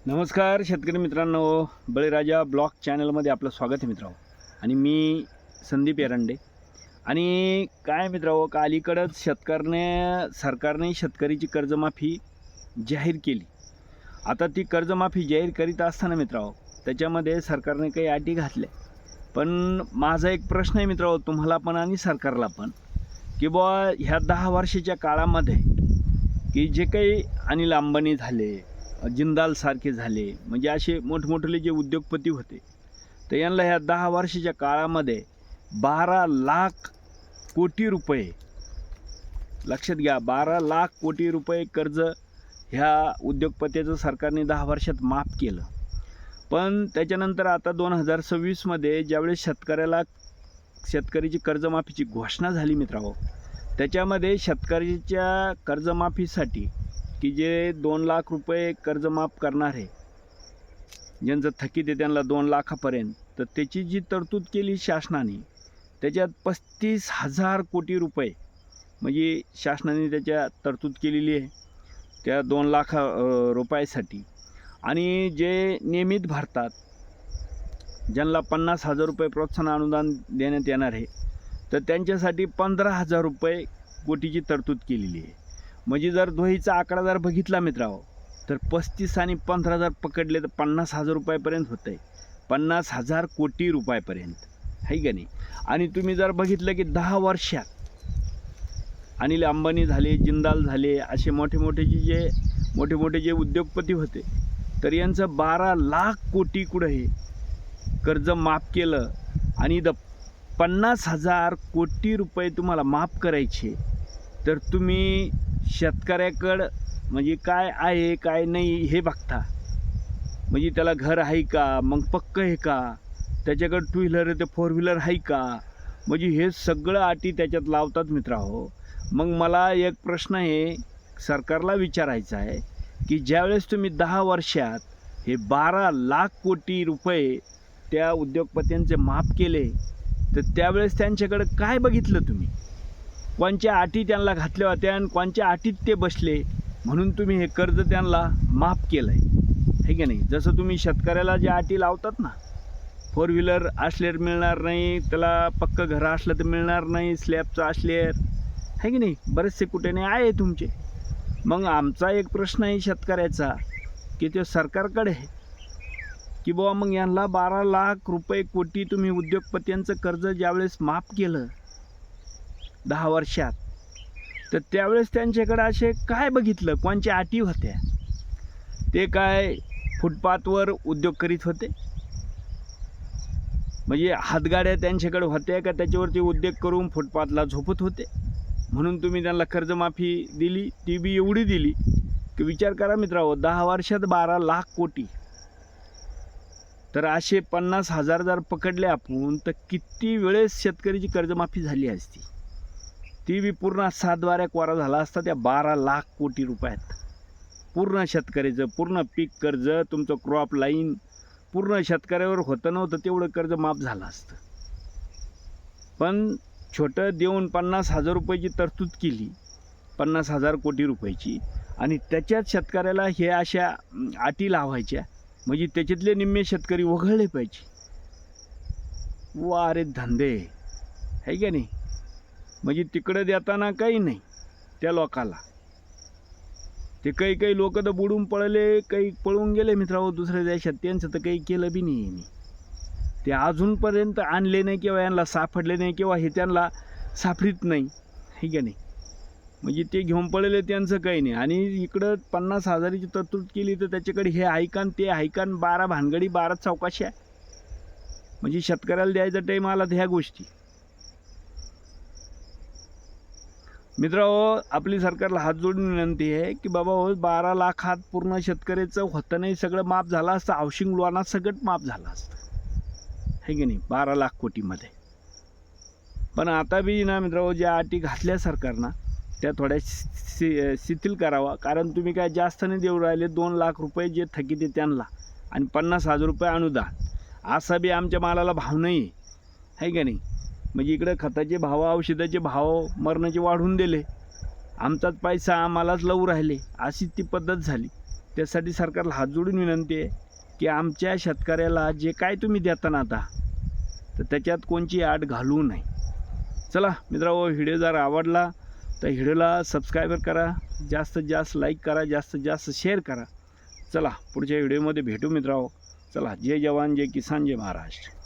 नमस्कार शेतकरी मित्रांनो, बळीराजा ब्लॉग चॅनलमध्ये आपलं स्वागत आहे मित्रांनो. आणि मी संदीप एरंडे. आणि काय मित्रांनो, का अलीकडंच सरकारने शेतकरीची कर्जमाफी जाहीर केली. आता ती कर्जमाफी जाहीर करीत असताना मित्रांनो, त्याच्यामध्ये सरकारने काही अटी घातल्या. पण माझा एक प्रश्न आहे मित्रांनो, तुम्हाला पण आणि सरकारला पण, की बुवा ह्या 10 वर्षाच्या काळामध्ये की जे काही अनिल अंबानी झाले, जिंदालसारखे झाले, म्हणजे असे मोठमोठे जे उद्योगपती होते, तर यांना ह्या 10 वर्षाच्या काळामध्ये 12 लाख कोटी रुपये, लक्षात घ्या, 12 लाख कोटी रुपये कर्ज ह्या उद्योगपतीचं सरकारने 10 वर्षात माफ केलं. पण त्याच्यानंतर आता 2026मध्ये ज्यावेळेस शेतकरीची कर्जमाफीची घोषणा झाली मित्रांनो, त्याच्यामध्ये शेतकऱ्याच्या कर्जमाफीसाठी की जे 2 लाख रुपये कर्ज माफ करणार आहे, ज्यांचं थकीत आहे त्यांना 2 लाखापर्यंत, तर त्याची जी तरतूद केली शासनाने, त्याच्यात 35,000 कोटी रुपये म्हणजे शासनाने त्याच्या तरतूद केलेली आहे त्या 2 लाख रुपयासाठी. आणि जे नियमित भरतात, ज्यांना 50,000 रुपये प्रोत्साहन अनुदान देण्यात येणार आहे, तर त्यांच्यासाठी 15,000 रुपये कोटीची तरतूद केलेली आहे. म्हणजे जर दोहीचा आकडा जर बघितला मित्रांनो, तर 35 आणि 15,000 पकडले तर 50,000 रुपयापर्यंत होतं आहे. 50,000 कोटी रुपयापर्यंत, आहे का नाही? आणि तुम्ही जर बघितलं की 10 वर्षात अनिल अंबानी झाले, जिंदाल झाले, असे मोठे मोठे जे उद्योगपती होते, तर यांचं 12 लाख कोटी कुठं हे कर्ज माफ केलं. आणि 50,000 कोटी रुपये तुम्हाला माफ करायचे, तर तुम्ही शेतकऱ्याकडं म्हणजे काय आहे काय नाही हे बघता. म्हणजे त्याला घर आहे का, मग पक्क आहे का, त्याच्याकडं 2 व्हीलर आहे तर 4 व्हीलर आहे का, म्हणजे हे सगळं अटी त्याच्यात लावतात मित्रांनो. मग मला एक प्रश्न आहे सरकारला विचारायचा आहे, की ज्यावेळेस तुम्ही 10 वर्षात हे 12 लाख कोटी रुपये त्या उद्योगपत्यांचे माफ केले, तर त्यावेळेस त्यांच्याकडं काय बघितलं तुम्ही? कोणत्या अटी त्यांना घातल्या होत्या आणि कोणत्या अटीत ते बसले म्हणून तुम्ही हे कर्ज त्यांना माफ केलं आहे, है की नाही? जसं तुम्ही शेतकऱ्याला ज्या अटी लावतात ना, 4 व्हीलर असल्यावर मिळणार नाही, त्याला पक्कं घरं असलं तर मिळणार नाही, स्लॅबचं असल्यावर, है की नाही? बरेचसे कुठे नाही आहे तुमचे. मग आमचा एक प्रश्न आहे शेतकऱ्याचा, की ते सरकारकडे आहे, की बाबा मग यांना 12 लाख रुपये कोटी तुम्ही उद्योगपत्यांचं कर्ज ज्यावेळेस माफ केलं 10 वर्षात, तर त्यावेळेस त्यांच्याकडे असे काय बघितलं, कोणत्या अटी होत्या? ते काय फुटपाथवर उद्योग करीत होते? म्हणजे हातगाड्या त्यांच्याकडे होत्या का त्याच्यावरती उद्योग करून फुटपाथला झोपत होते म्हणून तुम्ही त्यांना कर्जमाफी दिली? ती बी एवढी दिली की विचार करा मित्रांनो, 10 वर्षात 12 लाख कोटी, तर असे 50,000 जर पकडले आपण, तर किती वेळेस शेतकरीची कर्जमाफी झाली असती? ती बी पूर्ण 7 वाऱ्या कोरा झाला असता त्या 12 लाख कोटी रुपयात. पूर्ण शेतकऱ्याचं पूर्ण पीक कर्ज, तुमचं क्रॉप लाईन पूर्ण शेतकऱ्यावर होतं नव्हतं तेवढं कर्ज माफ झालं असतं. पण छोटं देऊन 50,000 रुपयाची तरतूद केली, 50,000 कोटी रुपयाची, आणि त्याच्यात शेतकऱ्याला हे अशा अटी लावायच्या, म्हणजे त्याच्यातले निम्मे शेतकरी वगळले पाहिजे. वा रे धंदे, आहे का नाही? म्हणजे तिकडं देताना काही नाही त्या लोकाला. ते काही लोक तर बुडून पळले, काही पळून गेले मित्रांनो दुसऱ्या देशात, त्यांचं तर काही केलं बी नाही. ते अजूनपर्यंत आणले नाही किंवा यांना सापडले नाही किंवा हे त्यांना सापडीत नाही, आहे का नाही? म्हणजे ते घेऊन पळले, त्यांचं काही नाही. आणि इकडं 50,000ची तरतूद केली तर त्याच्याकडे हे ऐकान ते ऐकान, 12 भानगडी 12 चौकाशा. म्हणजे शेतकऱ्याला द्यायचा टाईम आला तर ह्या गोष्टी. मित्रांनो, आपली सरकारला हात जोडून विनंती आहे की बाबा हो, 12 लाखात पूर्ण शेतकऱ्याचं होतं नाही, सगळं माफ झालं असतं, हाऊसिंग लोनात सगळं माफ झालं असतं, है की नाही? 12 लाख कोटीमध्ये. पण आता बी ना मित्रांनो, ज्या अटी घातल्या सरकारनं त्या थोड्या शिथिल करावा. कारण तुम्ही काय जास्त नाही देऊ राहिले, 2 लाख रुपये जे थकीत आहे त्यांना आणि 50,000 रुपये अनुदान. असा बी आमच्या मालाला भाव नाही, आहे का नाही? म्हणजे इकडं खताचे भाव, औषधाचे भाव मरणाचे वाढवून दिले, आमचाच पैसा आम्हालाच लावू राहिले, अशी ती पद्धत झाली. त्यासाठी सरकारला हात जोडून विनंती आहे की आमच्या शेतकऱ्याला जे काय तुम्ही देता ना आता, तर त्याच्यात कोणची आड घालू नये. चला मित्रांनो, व्हिडिओ जर आवडला तर व्हिडिओला सबस्क्राईबर करा, जास्तीत जास्त लाईक करा, जास्तीत जास्त शेअर करा. चला पुढच्या व्हिडिओमध्ये भेटू मित्रांनो. चला, जय जवान, जय किसान, जय महाराष्ट्र.